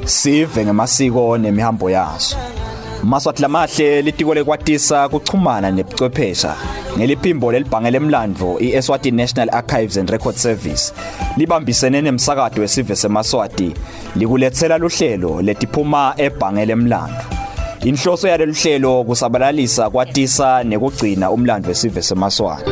Sive ngemasiko nemihambo yazo. Maswathi lamahle litiko lekwatisa kuchumana nebuchwephesha ngeliphimbo lelibhange lemlandvo iEswatini National Archives and Record Service libambisene nemsakazo wesive seMaswati likulethela luhlelo letiphuma ebhange lemlandvo. Inhloso yalolu hlelo kusabalalisa kwatisa nekugcina umlandvo wesive seMaswati.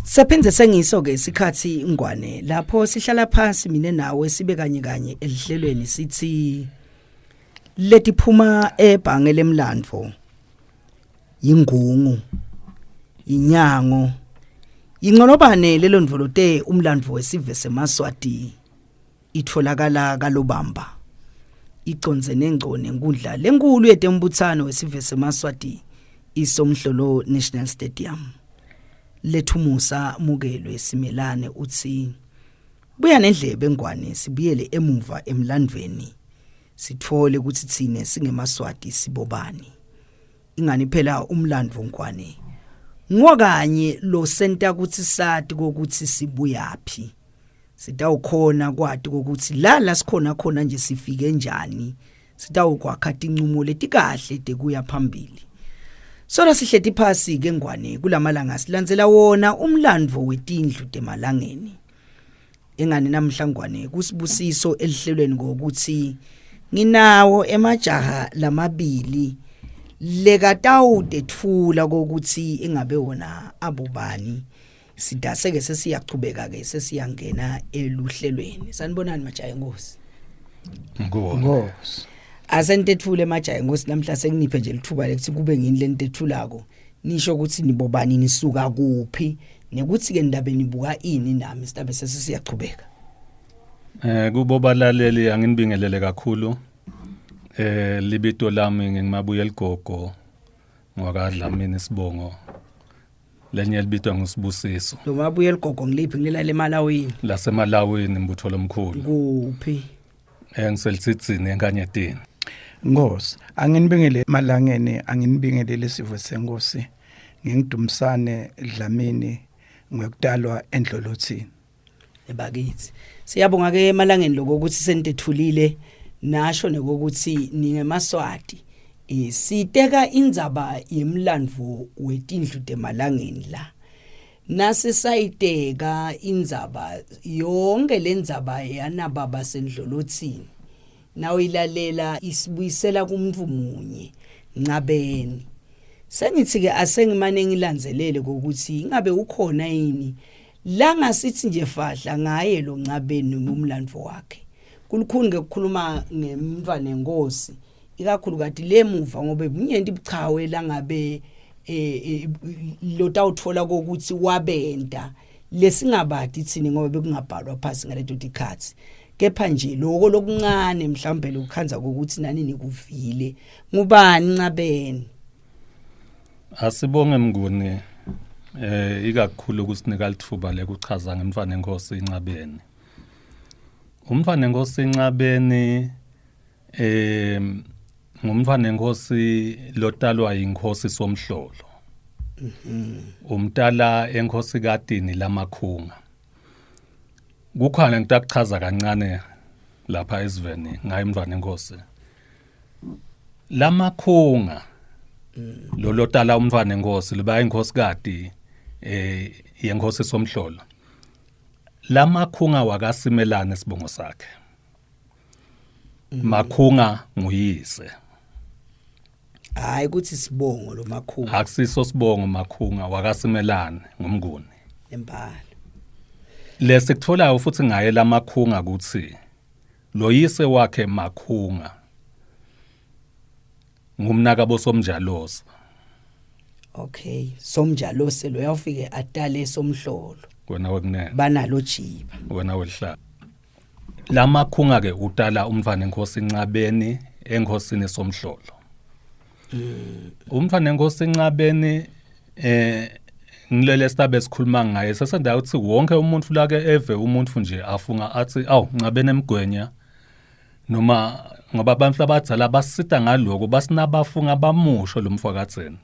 Saphenze sengiso ke isikhathi ingwane lapho sihlala phansi mine nawe sibe kanye elihlelweni sithi letiphuma ebhange lemlandvo ingungu inyango ingcolobane lelo ndvolote umlandvo wesive seMaswati itholakala kaLobamba iconze nengcone enkundla lenkulu yetembuthano wesive seMaswati iSomhlolo National Stadium. Lethumusa mukelwe simelane uthi buya nendlebe engwane sibuyele emuva emlandweni sithole ukuthi thine singeMaswati sibobani ingani phela umlandvo ngwane ngokanye lo senta ukuthi sathi ukuthi sibuyapi sitawukhona kwathi ukuthi la sikhona khona nje sifike njani sitawukwakha incumo letikahle tekuya phambili. Sona sihlethi phasi ke ngwane kulamalanga silandzela wona umlandvo wetindlu temalangeni. Engani namhlangwane kusibusiso elihlelweni ngokuthi nginawo emajaha lamabili lekatawutetfula kokuthi ingabe wona abobani sidaseke sesiyachubeka ke sesiyangena eluhlelweni. Sanibonani majaha enkosi. Ngosi. Asentethule emajaha ngosi namhla sekuniphe nje lithuba lekuthi kube ngini lentethulako nisho ukuthi nibobani nisuka kuphi nekuthi ke indaba nibuka ini nami sitabe sesiyachubeka. Kubobalaleli anginibingelele kakhulu. Libito lami ngimabuye eligogo ngwakadlamini Sibongo. Lenye libitwa nguSibusiso. Lo mabuye eligogo ngiliphi ngilala eMalawini. Lasemalawini mbutho lomkhulu. Kuphi? Ngiselisitsini enkanyetini. Ngosi, anginibingele emalangeni, anginibingele lesivo senkosi. Ngingidumisane Dlamini ngekudalwa eNdlolothini. Ebakithi. Siyabonga ke emalangeni lokho ukuthi sentethulile nasho nekokuthi ningeMaswati. Siteka indzaba yemlandvo wetindlu temalangeni la. Nasi sayiteka indzaba yonke lendzaba yana baba seNdlolothini. Nawe ilalela isibuyisela kumuntu munye Ncabeni. Sengithi ke asengimane ngilandzelele ukuthi ingabe ukhona yini la ngasithi nje fahla ngaye lo Ncabeni ngumlandvo wakhe. Kulukhuni ngekukhuluma ngemntwana enkosi ikakhulu kati lemuva ngobe bunyenti buchawe la ngabe lo tawutfola ukuthi wabenta lesingabadi thini ngoba bekungabhalwa phansi ngaleto tikhathi. Kepha nje lokho lokuncane mhlambe lokukhanza ukuthi nani nikuvile ngubani Ncabeni. Asibonge Mnguni ikakhulu ukusinika lithuba lekuchaza ngemntwana enkosi Ncabeni. Umntwana enkosi Ncabeni ngumntwana enkosi lotalwa inkosi Somhlolo. Umtala enkosi kadini lamakhunga. Kukhona ngitakuchaza kancane lapha esiveni ngaye umntwana enkosi. Lamakhunga lo lotala umntwana enkosi liba inkosi kadi yenkosi Somhlolo. Lamakhunga wakasimelane Sibongo sakhe. Makhunga nguyise. Hayi ukuthi Sibongo lo Makhunga. Akusiso Sibongo Makhunga wakasimelane ngumnguni. Empala. Lesikuthola futhi ngaye lamakhunga ukuthi lo yise wakhe Makhunga ngumnaka boSomjaloza. Okay, Somjalose lo yafike atale Somhlolo. Wena wekunene. Banalo jiba. Wena welihlala. Lamakhunga ke utala umntwana enkosi Ncabeni enkosini somhlolo. Umfana nenkosi Nxabeni ngilele stabe sikhuluma ngaye sesenda uthi wonke umuntu lake eve umuntu nje afunga athi Nxabeni emgwenya noma ngoba abantu abadala basita ngaloko basinabafunga bamusho lo mfakatheni.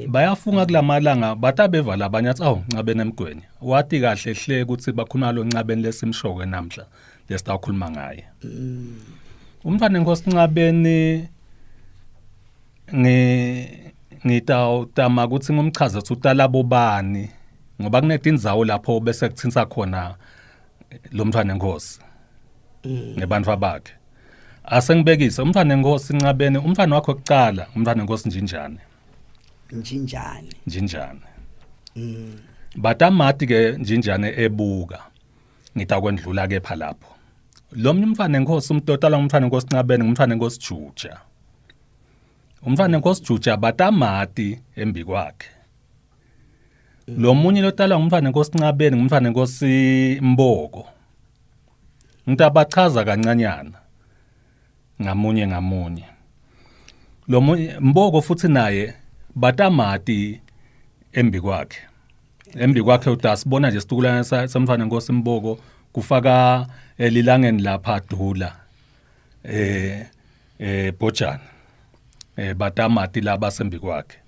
Bayafunga kulamalanga batabevala abanye athi Nxabeni emgwenya wathi kahle hle ukuthi bakhuluma lo Nxabeni lesimshoke namhla lesitakhuluma ngaye. Umfana nenkosi Nxabeni ngitawutama ukuthi ngumchaza ukuthi utala bobani ngoba kunedinza indzawo lapho bese kuthinta khona lo mfana nenkosi nebantu bakhe. Asengibekise umfana nenkosi Nxabeni umfana wakho okuqala umfana nenkosi Njinjane. Batamati ke Njinjane ebuka ngitakwendlula ke pha lapho. Lo mfana nenkosi umtotala umfana nenkosi Nxabeni umfana nenkosi Juja. Umfana nenkosi Juja batamati embi kwakhe. Lo munye lotala umfana nenkosi Nxabeni umfana nenkosi Mboko. Ngitabachaza kancanyana ngamunye. Lo munye Mboko futhi naye batamati embi kwakhe. Embi kwakhe utasibona nje situkulana samfana nenkosi Mboko kufaka lilangeni lapha Dula Bojana. Batamati laba sembi kwakhe.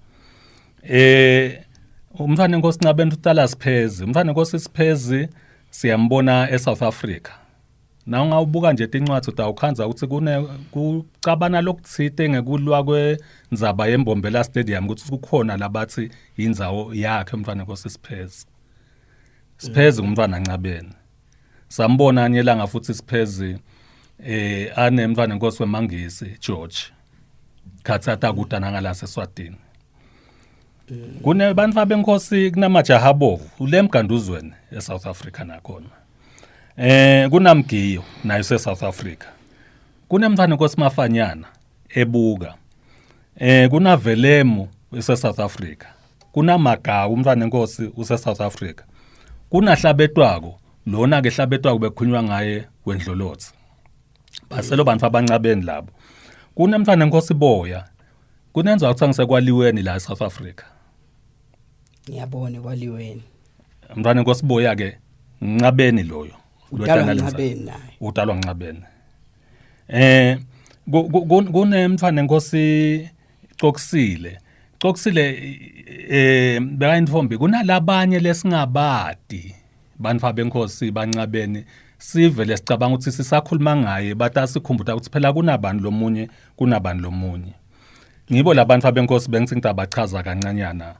Umfana nenkosi Nxabeni utala Siphezi. Umfana nenkosi Siphezi siyambona eSouth Africa. Na ungawubuka nje tincwadi utawukhanza ukuthi kucabana lokuthite ngekulwa kwendzaba yeMbombela Stadium ukuthi kukhona labathi indzawo yakhe umfana nenkosi Siphezi. Siphezi umfana Nxabeni. Sambona anyelanga futhi Siphezi ane umfana nenkosi weMangisi George. Khatsata kudana ngala seSwatini. Kune bantu abenkosi kunamajahabovu ulemganduzweni eSouth Africa nakhona. Kunamgiyo nayo seSouth Africa. Kunemfana nenkosi Mafanyana ebuka. Kunavelemu eSouth Africa. Kunamagawu umfana nenkosi useSouth Africa. Kunahlabetwako lona ke hlabetwako bekhunywa ngaye wendlolothi. Baselo bantu abancabeni labo. Kunemfana nenkosi Boya. Kunenza ukuthi ngisekwaliweni la eSouth Africa. Ngiyabona kwaliweni. Umfana nenkosi Boya ke Nxabeni loyo. Utalwa Nxabeni naye. Utalwa Nxabeni. Kunemfana nenkosi Xokusile. Xokusile bekayintombi kunalabanye lesingabadi bantu abenkosi baNxabeni sivele sicabanga ukuthi sisakhuluma ngaye batasikhumbuta ukuthi phela kunabani lomunye. Ngibo labantu abenkosi bengithi ngitabachaza kancanyana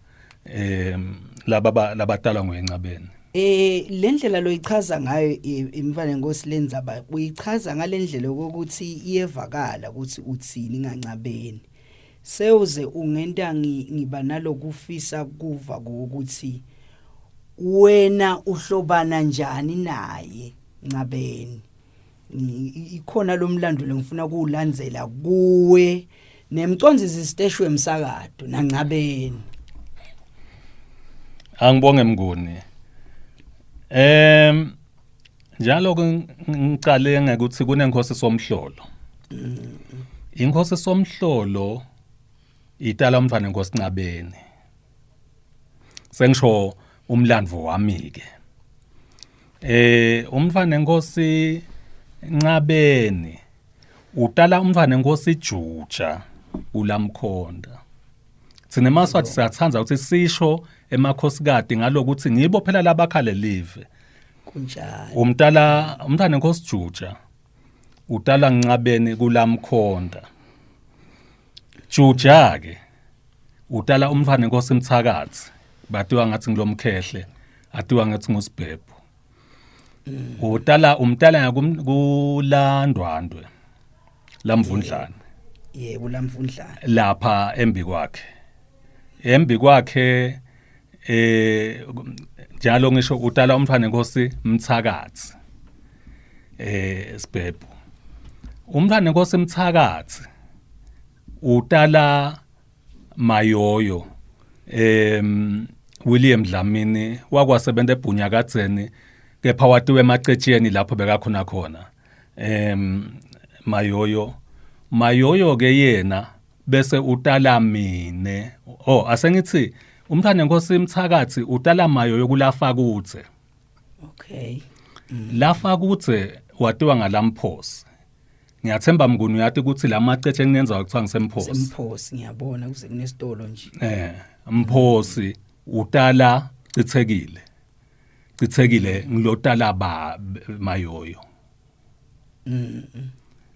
labatalwa ngoNxabeni. Le ndlela loyichaza ngayo imfana nenkosi lenzaba uyichaza ngalendlela ukuthi iyevakala ukuthi uthini ngaNxabeni. Sewuze ungenta ngiba nalokufisa kuva ukuthi wena uhlobana njani naye Nxabeni. Ikhona lo mlando lengifuna kuulandzela kuwe nemcondzisi siteshwe emsakado naNxabeni. Angibonge Mnguni. Njalo ngicale ngekuthi kunenkosi somhlolo. Inkosi somhlolo itala umfana nenkosi Nxabeni. Sengisho umlandvo wami ke. Umfana nenkosi Nxabeni utala umfana nenkosi Juja ulamkhonda. Sine maswathi siyathanda ukuthi sisho emakhosikadi ngalokuthi ngibo phela labakhale live. Kunjalo. Umfana nenkosi Juja utala Nxabeni kulamkhonda. Juja ke utala umfana nenkosi Mthakathi batiwa ngathi ngilomkhehle atiwa ngathi ngusibhebhu. Umtala kulandwandwe lamvundlana. Kulamvundlana. Lapha embi kwakhe njalo ngisho utala umfana nenkosi Mthakathi sibhebhu. Umfana nenkosi Mthakathi utala Mayoyo William Dlamini wakwasebenza eBhunyakadzeni kepha watiwe emacetsheni lapho bekakhona khona. Mayoyo ke yena bese utala mine asengithi umthane Nkosi Mthakathi utala Mayoyo kulafa kutse Okay. lafa kutse watiwa ngalamphosi ngiyathemba mnguni uyathi ukuthi lamacece engenza ukuthiwa ngisemphosi Semphosi ngiyabona kuze kunesitolo nje. Mphosi utala cithekile ngilotala Mayoyo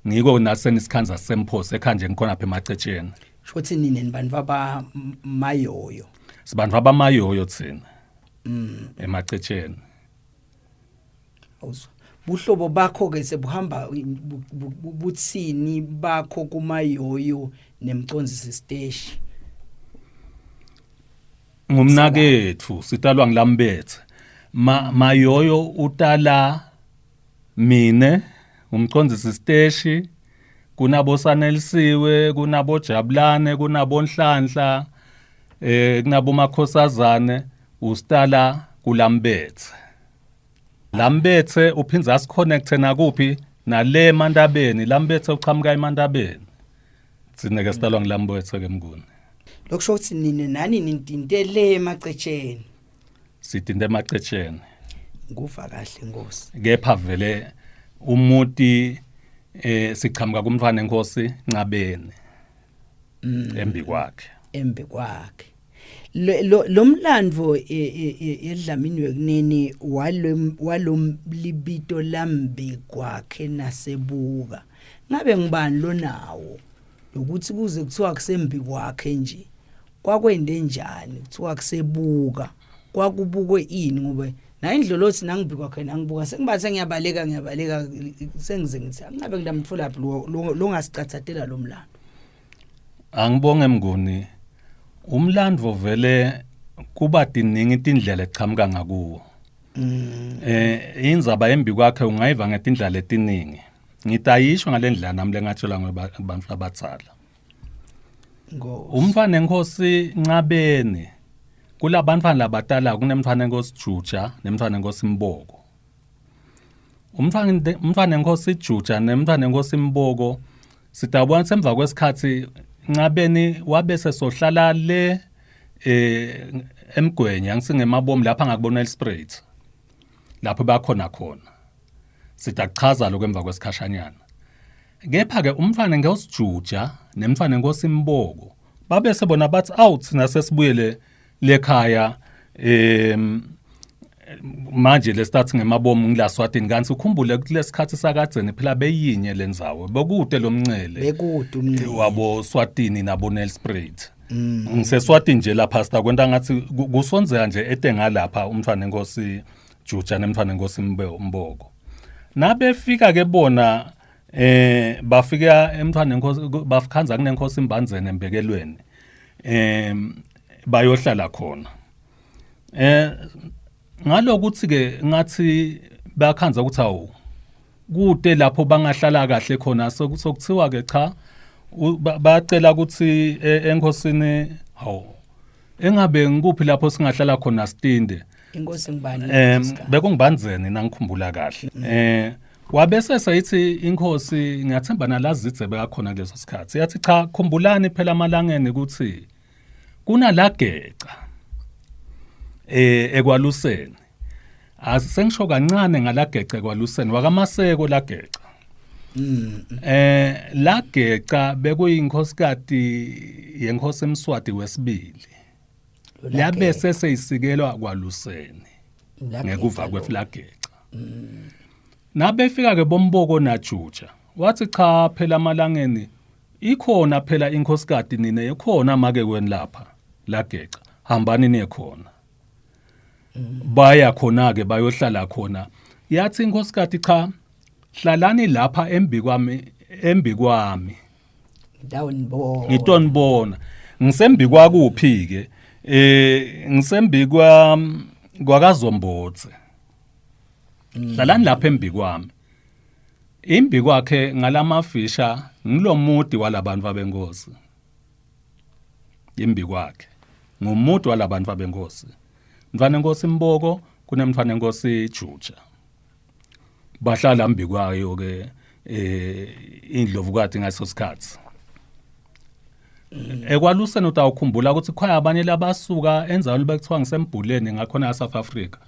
ngiko nasenisikhanza semphosi ekhanje ngikhona apha emacetsheni Shothi nini nibantu baba Mayoyo. sibantu abamayoyo thina emacetsheni Awuzwa. Buhlobo bakho ke sebuhamba buthini bakho kumayoyo nemcondzisi steshi. ngumnakethu sitalwa ngilambethe Mayoyo utala mine umcondzisi steshi kunabo Sanelisiwe kunabo Jabulane kunabo Nhlanhla kunabo Makhosazane usitala kulambethe Lambethe uphinza asiconnecte nakuphi nale Mandabeni Lambethe uqhamuka eMandabeni sineke sitalwa ngilambethe ke mnguni Lokusho ukuthi nini nani nintintele emacetsheni. sitinde emacetsheni Nguva kahle Nkosi. kepha vele umuti siqhamuka kumfana Nkosi Ncabeni embi kwakhe Embe kwakhe. Lo mlandvo edlamini wekunene walomlibito lambe kwakhe nasebuka. Ngabe ngibani lo nawo? Ukuthi kuze kuthiwa kusembi kwakhe nje. Kwakwende njani kuthiwa kusebuka? Kwakubukwe ini ngoba na indlolothi nangibikwa khona ngibuka sengibathe ngiyabaleka sengize ngithi angabe ngidamtfola phi lo ngasicathatela lo mlando. Angibonge mnguni umlandvo vele kuba diningi tindlela eqhamuka ngakuwo indzaba embi kwakhe ungayiva ngetindlela etiningi ngitayisho ngalendlela nami lengatshelwa ngabantu abatsala umfana Nkosi Ncabeni kulabantwana labatala kunemfana Nkosi Juja nemfana Nkosi Mboko umfana Nkosi Juja nemfana Nkosi Mboko sitabona semva kwesikhathi Ncabeni wabese sohlala le emgwenya ngisingemabomu lapha ngakubona eLsprate lapho bakhona sitachaza lokemva kwesikhashanyana kepha ke umfana Nkosi Juja nemfana Nkosi Mboko babese bona bathi out nasesibuyele lekhaya manje lesithathu ngemabomu ngilaSwatini kanti ukhumbule kulesikhathi sakadzeni phela beyinye lendzawo bekude lomncele Bekude umncele wabo Swatini nabo Nelspruit ngiseswatini nje lapha sita kwenta ngathi kusonzeka nje etenga lapha umfana Nkosi Juja nemfana Nkosi Mboko nabefika ke bona bafika emfana Nkosi bafukhanza kunenkosi Mbandzene embekelweni bayohlala khona ngalokuthi ke ngathi bayakhanza ukuthi awu kude lapho bangahlala kahle khona sokuthiwa ke cha bacela ukuthi enkosini hawu engabe ngikuphi lapho singahlala khona Stinde inkosi ngibani bekungibandzene nangikhumbula kahle wabese sayithi inkosi ngiyathemba nalazitse bekakhona kuleso sikhathi yathi cha khumbulani phela amalangeni ukuthi kunalageca ekwaluseni asengisho kancane ngalageca ekwaluseni wakamaseko lageca lageca bekuyinkosikati yenkosi eMswati wesibili labese seyisikelwa kwaluseni ngekuva kweflageca nabefika ke bomboko naJuja wathi cha phela amalangeni ikhona phela inkosikati nine ekhona make kweni lapha lageca hambani nekhona baya khona ke bayohlala khona yathi inkosikati cha hlalani lapha embi kwami ngitonibona ngisembi kwakuphi ke ngisembi kwakaZombotse hlalani lapha embi kwami imbi kwakhe ngalamafisha ngilomudi walabantu abenkosi imbi kwakhe ngumudi walabantu abenkosi mfana Nkosi Mboko kunemfana Nkosi Juja bahlala mbi kwayo ke indlovukati ngaso sikhathi. Ekwaluseni utawukhumbula ukuthi khona abanye labasuka enzaweni bekuthiwa ngisembhuleni ngakhona eSouth Africa.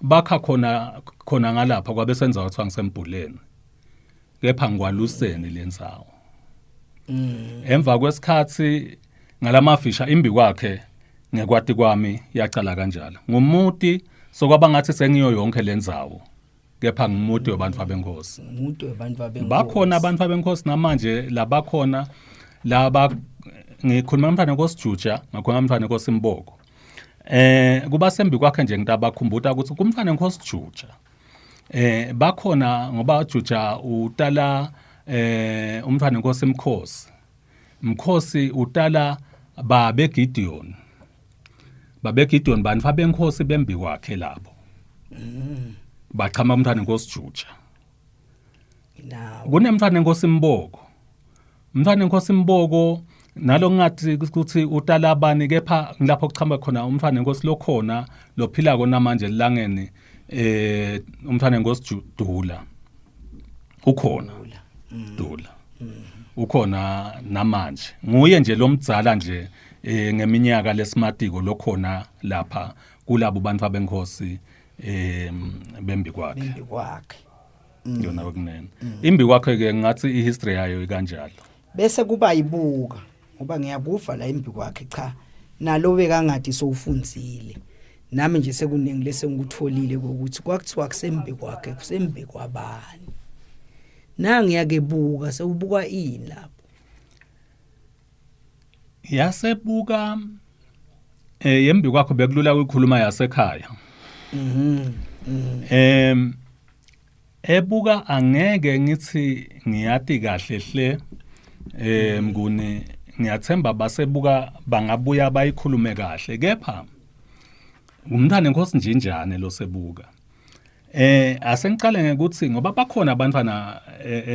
Bakha khona ngalapha kwabe senza kuthiwa ngisembhuleni. Kepha ngikwaluseni lenzawo. Emva kwesikhathi ngalamafisha imbi kwakhe ngekwati kwami yacala kanjalo. Ngumuti sokwaba ngathi sengiyo yonke lenzawo. Kepha ngumuti wabantu abenkosi. Umuntu wabantu abenkosi. Bakhona abantu abenkosi namanje labakhona laba ngikhuluma umntana nkosijuja ngakhona umntana nkosimboko. Kuba sembi kwakhe nje ngitabakhumbuta ukuthi kumntana nkosijuja. Bakhona ngoba ujuja utala umntana nkosimkhosi. Mkhosi utala babe Gideon. Babe Gideon bantu abenkosi bembi kwakhe labo. Bachama umntana nkosijuja. Kunemntana nkosimboko. Umntana nkosimboko nalo ngathi ukuthi utala abani kepha ngilapho kuchamba khona umntana nkosi lokhona lophila kona manje langeni umntana nkosi Dula. Ukhona. Dula. Ukhona namanje. Nguye nje lomdzala nje ngeminyaka lesimatiko lokhona lapha kulabo bantu abenkosi bembi kwakhe. Bembi kwakhe. Yona okunene. Imbi kwakhe ke ngathi ihistory yayo ikanjalo. Bese kuba yibuka ngoba ngiyakufa la imbi kwakhe cha nalo bekangathi sowufunzile. Nami nje sekuningi lese ngikutholile ukuthi kwakuthiwa kusembi kwakhe kusembi kwabani. Nangi yakebuka sewubuka ini lapho. Yasebuka yembi kwakho bekulula ukukhuluma yasekhaya. Ebuka angeke ngithi ngiyati kahle hle mnguni ngiyathemba basebuka bangabuya bayikhulume kahle kepha umntana nkosi njinjane lo sebuka. Asengicale ngekuthi ngoba bakhona abantwana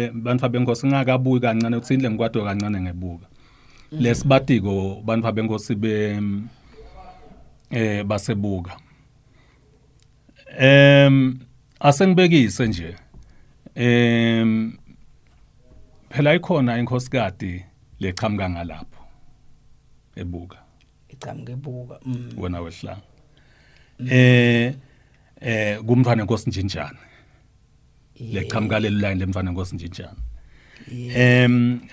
abantu abenkosi ngakabuyi kancane uthi indle ngikwadwe kancane ngebuka. Lesibatiko bantu abenkosi basebuka. Asengibekise nje phela ikhona inkosikadi leqhamuka ngalapho ebuka Ichamke ebuka wena wehlanga kumntwana nkosi njinjane leqhamuka leli lemntwana nkosi njinjane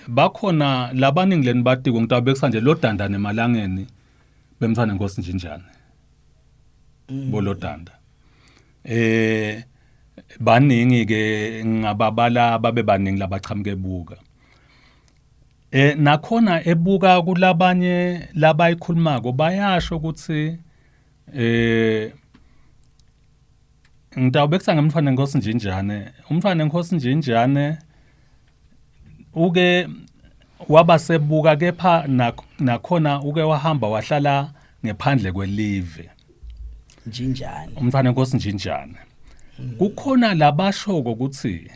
bakhona labaningi leni batiko ngitabekisa nje lodanda nemalangeni bemntwana nkosi njinjane bolodanda baningi ke ngababala babe baningi labachamuke ebuka. Nakhona ebuka kulabanye labayikhulumako bayasho ukuthi ngitawubekisa ngemntwana nkosi njinjane. Umntwana nkosi njinjane uke wabasebuka kepha nakhona uke wahamba wahlala ngephandle kwelive. Njinjane. Umntwana nkosi njinjane. Kukhona labashoko ukuthi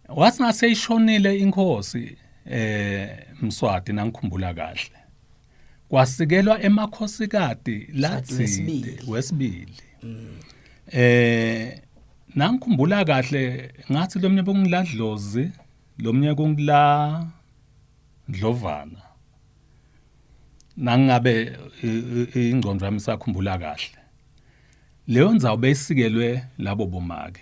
wasingase ishonile inkosi Mswati nangikhumbula kahle. Kwasikelwa emakhosikati lathi wesibili. Nangikhumbula kahle ngathi lomnye kungiladlozi lomnye kungila Ndlovana. Nangabe ingqondo yami sakhumbula kahle. Leyo ndzawo beyisikelwe labo bomake.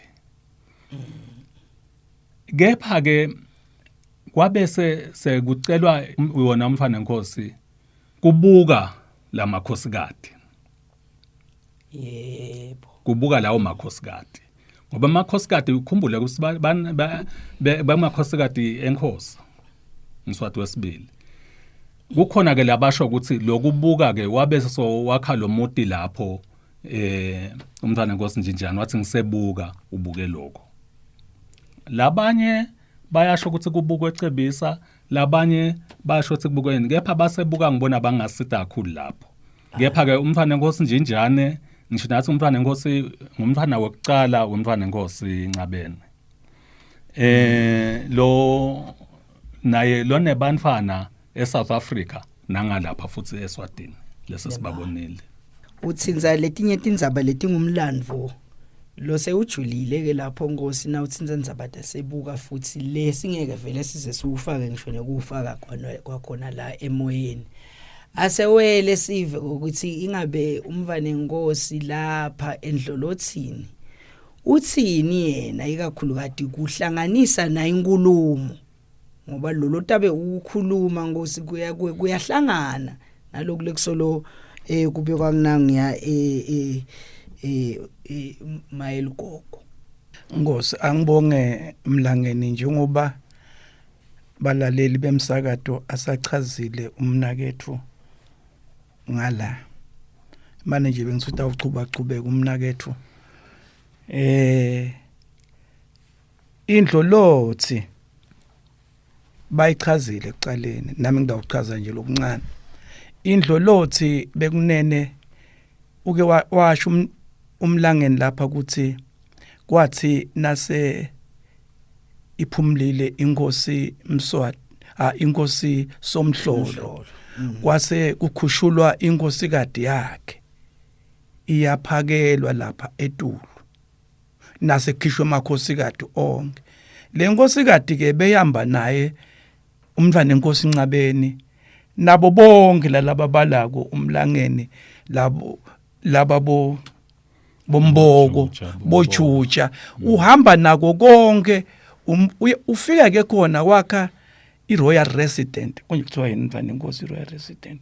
Kepha ke kwabe sekucelwa wona umfana nkosi kubuka lamakhosikati. Yebo. Kubuka lawo makhosikati. Ngoba amakhosikati ukhumbule ukuthi bamakhosikati enkosi. Mswati wesibili. Kukhona ke labasho ukuthi lokubuka ke wabe so wakha lo muti lapho umntwana nkosi njinjane wathi ngisebuka ubuke lokho. Labanye bayasho ukuthi kubukwe ecebisa, labanye basho ukuthi kubukweni kepha basebuka ngibona bangasita kakhulu lapho. Kepha ke umntwana nkosi njinjane ngisho nathi umntwana nkosi ngumntwana wokucala umntwana nkosi Ncabene. Lo naye lo nebantwana eSouth Africa nangalapha futhi eSwatini lesi sibabonile. Utsinza letinye tindzaba letingumlandvo lo sewujulile ke lapho Nkosi na uthi Nzanzabada sebuka futhi le singeke vele size siufake ngisho nekufaka kwakhona la emoyeni asewele sive ukuthi ingabe umvane Nkosi lapha endlolothini uthini yena ikakhulu kade kuhlanganisa na inkulumo ngoba lolo tabe ukukhuluma Nkosi kuyahlangana naloku lekusolo kube kwakunangiya Mayel Gogo. Nkosi angibonge Mlangeni njengoba balaleli bemsakato asachazile umnakethu ngala manje nje bengisuthi awuchuba umnakethu indlolothi bayichazile ekuqaleni nami ngidawuchaza nje lokuncane indlolothi bekunene uke washo umlangeni lapha ukuthi kwathi nase iphumlile inkosi Mswati inkosi Somhlolo kwase kukhushulwa inkosikazi yakhe iyaphakelwa lapha eTulu nase khishwe amakhosikazi onke le nkosikazi ke beyamba naye umntwana enkosi Ncabeni nabo bonke lalaba balako umlangeni laba bomboko bojuja uhamba nako konke ufika ke khona wakha iRoyal Resident konje kuthiwa yini inkosi iRoyal Resident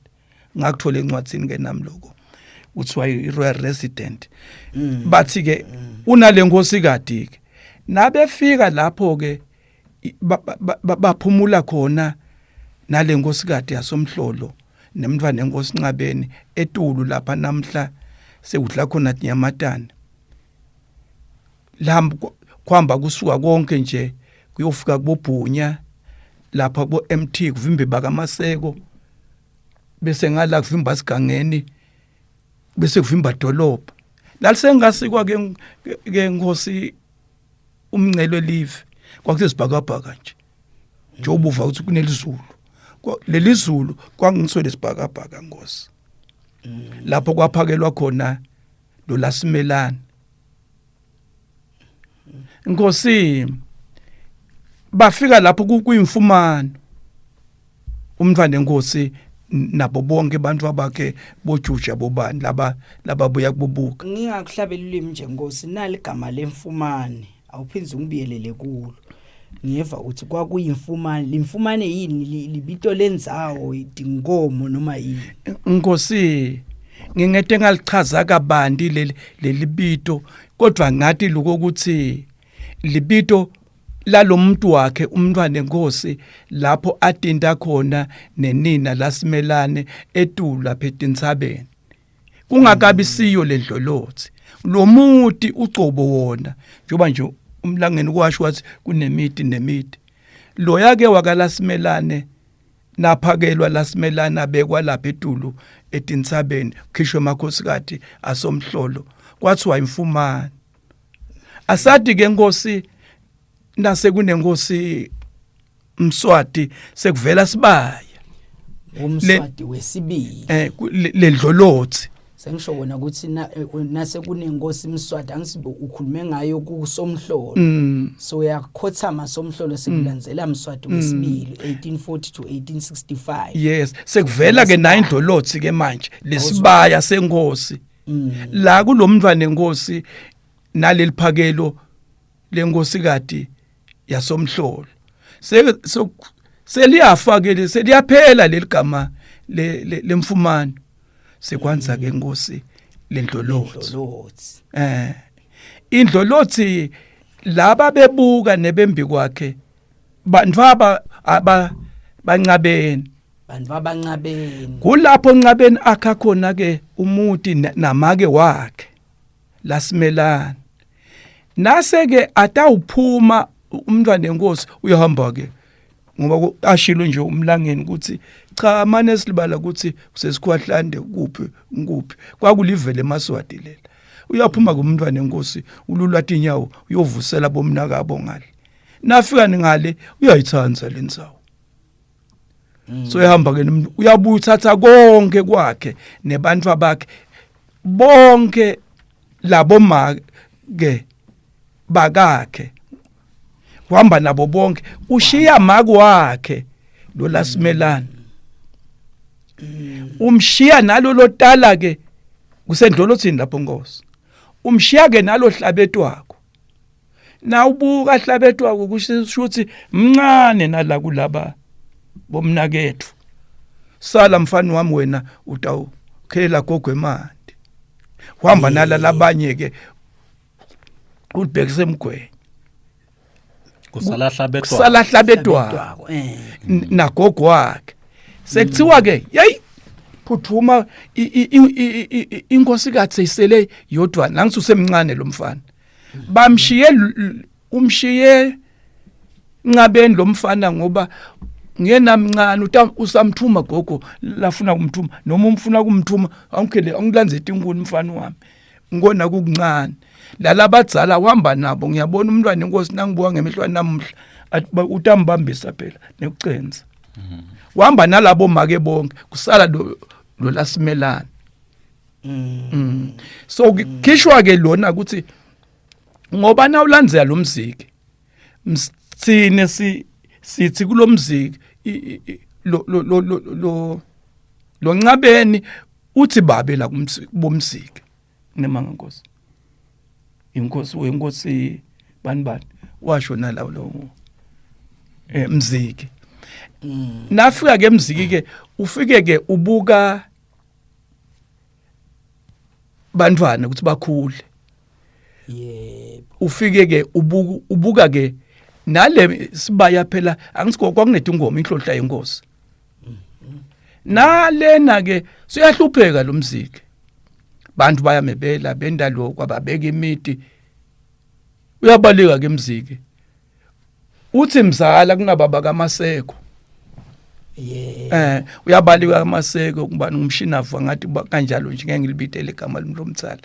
ngakuthola encwadini ke nami lokho kuthiwa iRoyal Resident bathi ke unale nkosikazi ke nabefika lapho ke baphumula khona nale nkosikazi yaSomhlolo nemntwana enkosi Ncabeni eTulu lapha namhla sekudla khona Nyamatane lamba kwamba kusuka konke nje kuyofika kubobhunya lapha bo MT kuvimbe bakaMaseko bese ngala kuvimba sigangeni bese kuvimba dolopha lalisengasikwa ke Nkosi umncelo live kwakusesibhakabhaka nje njobuva ukuthi kunelizulu leli zulu kwangiswele sibhakabhaka Nkosi lapho kwaphakelwa khona lo lasimelana Nkosi bafika lapho kuyimfumano umntwana enkosi nabo bonke abantu abakhe bojuja bobani laba buya kububuka ngingakuhlabela ulimi nje Nkosi naligama lemfumane awuphinze ungibiyelele kulo ngiyeva uthi kwakuyimfumane limfumane yini libito lenzawo idinkomo noma yini Nkosi ngingete ngalichaza kabandi leli bito kodwa ngathi lokuthi libito lalomuntu wakhe umntwana enkosi lapho atinta khona nenina lasimelane eTulu lapha eTintsabeni kungakabi siyo lendlolothi lo muti ucobo wona njoba nje umlangeni kwasho wathi kunemiti lo yake wakalasimelane naphakelwa lasimelane abekwa lapha eTulu eTintsabeni khishwe amakhosikazi aSomhlolo kwathiwa imfumane asadi ke Nkosi nase kunenkosi Mswati sekuvela Sibaya umswati wesibili lendlolothi sengisho wona ukuthi nase kunenkosi Mswati angisibe ukhulume ngayo kuSomhlolo so yakhothama Somhlolo sekulandzela Mswati wesibili 1840 to 1865 yes sekuvela ke na indlolothi ke manje lesibaya senkosi la kulomntwana enkosi naleli phakelo lenkosikazi yaSomhlolo seliyafa ke seliyaphela leligama lemfumano sekwanza ke Nkosi lendlolothi indlolothi laba bebuka nebembi kwakhe bantu abancabeni kulapho Ncabeni akha khona ke umuti namake wakhe lasimelana nase ke atawuphuma umntwana enkosi uyahamba ke ngoba ashilo nje umlangeni ukuthi cha manje silibala ukuthi kusesikhwahlande kuphi kwakulivele eMaswati lela uyaphuma kumntwana enkosi ululathi inyawo uyovusela bomnakabo ngale nafika ngale uyayithanza lenzawo so ehamba ke uyabuya uthatha konke kwakhe nebantu abakhe bonke labo ke bakakhe uhamba nabo bonke ushiya maku wakhe lo lasimelana umshiya nalo lotala ke kusendlolothini lapho Nkosi umshiya ke nalo hlabetu wakho na ubuka hlabetu wakho kusho ukuthi mncane nala kulaba bomnakethu sala mfana wami wena utawukhela gogo emandi uhamba nala labanye ke ubhekise emgweni kusala hlabetu wakho nagogo wakhe sekuthiwa ke yayi phuthuma inkosi kathi seyisele yodwa nangithi usemncane lo mfana bamshiye umshiye Ncabeni lo mfana ngoba ngena mncane usamthuma gogo lafuna kumthuma noma umfuna kumthuma awukhele angilanze inkulu mfana wami ngona kukuncane lalabadzala uhamba nabo ngiyabona umntwana inkosi nangibuka ngemehlweni namuhla utambambisa phela nekucenza uhamba nalabo make bonke kusala lo lasimelana so khishwa ke lona ukuthi ngoba na ulandzela lo mziki msine sithi kulo mziki lo Ncabeni uthi babe la bomziki nemanga Nkosi inkosi bani washo nalawo lo mziki nafika ke mziki ke ufike ke ubuka bantwana ukuthi bakhule ufike ke ubuka ke nale sibaya phela angisikho kwakunethe ingoma inhlohla yenkosi nalena ke siyahlupheka lo mziki bantu bayamebela bendalo kwababeka imiti uyabaleka ke mziki uthi mzala kunababa kaMaseko uyabaleka kaMaseko kuba ngumshinavu ngathi kanjalo nje ngeke ngilibitele igama lomtsala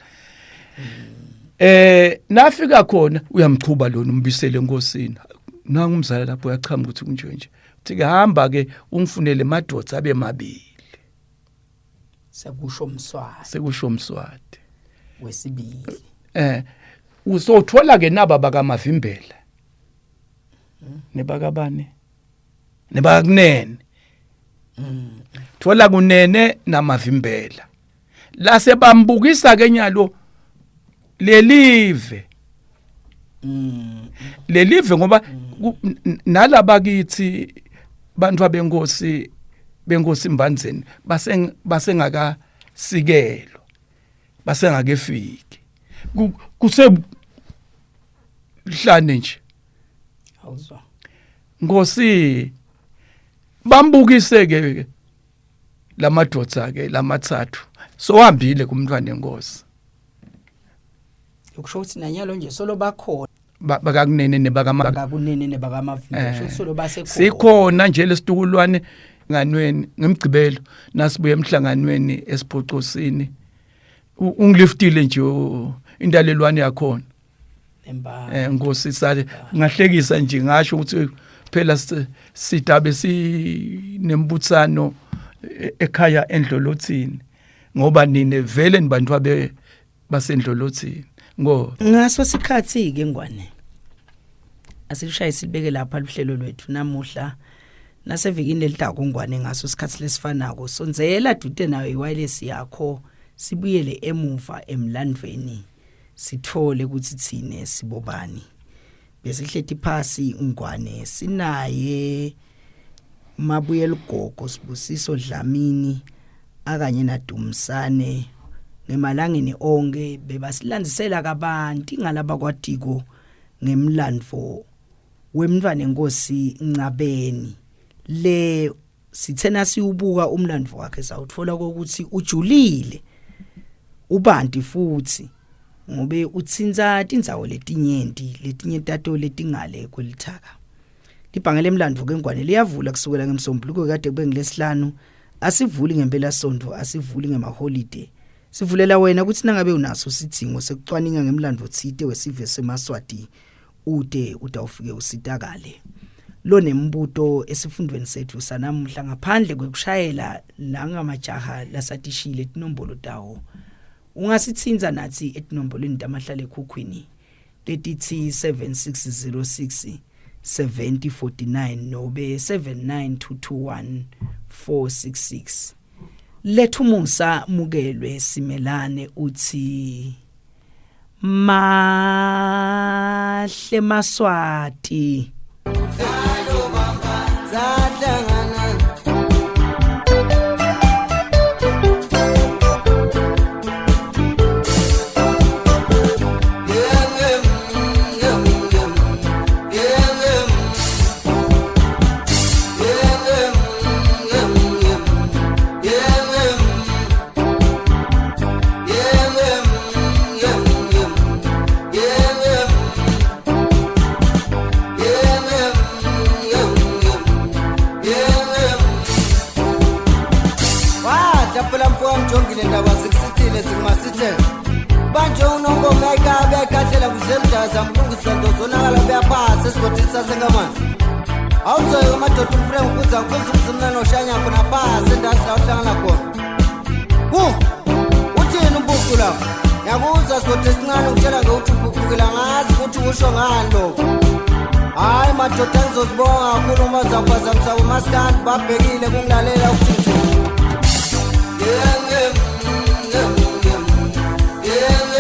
nafika khona uyamchuba lona umbisele enkosini nangu umzala lapho uyachama ukuthi kunje nje uthi ke hamba ke ungifunele madoda abe mabili sekusho umswati wesibili uzothola ke naba bakamavimbela nebakabani nebakunene thola kunene namavimbela la sebambukisa ke nyalo lelive ngoba nalaba kithi bantu abenkosi Mbandzeni basengaka sikelo basengakefiki kuse hlane nje awuzwa Nkosi bambukise ke lamadoda ke lamathathu so hambile kumntwana enkosi ukusho ukuthi nanyalo nje solo bakhona bakakunene nebakakunene nebakamavimbela solo basekhona sikhona nje lesitukulwane nganweni ngemgcibelo nasibuye emhlanganweni esiphoqosini ungiliftile nje indalelwane yakhona Nkosi sale ngahlekisa nje ngasho ukuthi phela sidabe sinembutsano ekhaya endlolothini ngoba nine vele nibantu basendlolothini ngaso sikhathi ke ngwane asishaye sibeke lapha luhlelo lwethu namuhla nasevikini lelidako ngwane ngaso sikhathi lesifanako sonzela dude nayo iwireless yakho sibuyele emuva emlandweni sithole ukuthi thine sibobani besihlethi phasi ngwane sinaye Mabuyela Gogo Sibusiso Dlamini akanye naDumsane ngemalangeni onke bebasilandisela kabantu ingalaba kwadiko ngemlandvo wemntwana enkosi Ncabeni le sithena siubuka umlandvo wakhe sawutfola ukuthi ujulile ubanti futhi ngobe utsinza tindzawo letinye tato letingale kwelithaka libhange lemlandvo kengwane liyavula kusukela ngemsombuluko kade kube ngilesihlanu asivuli ngempela sonto asivuli ngemaholiday sivulela wena ukuthi nangabe unaso sidingo sekucwaninga ngemlandvo tsite wesive seMaswati ude utawufike usitakale lo nembuto esifundweni sethu sanamuhla ngaphandle kwekushayela langamajaha lasatishile tinombolo tawo ungasitsinza nathi etinombolweni tamahlale ekhukhwini letithi 7606 7049 nobe 79221466. Lethu Musa Mugelwe Simelane uthi mahle Maswati Jongile ndaba sikusithile sikumasithe banje unongo ngayika kathela kuzemdaza mlungisa ndozonakala beyaphasa esigodini sasengamanzi awuzoyo madoda umframe ukuza ngikuzimna noshanya khona phasa endasi la uhlangana khona uthini umbuku lapho yakuza sigodini esincane ukutshela ngeuthi ubhukukela ngazi ukuthi usho ngani lokho hayi madoda ngizozibonga kakhulu uma uzaphazamisa umaskandi babhekile kungilalela ukuthi yeah.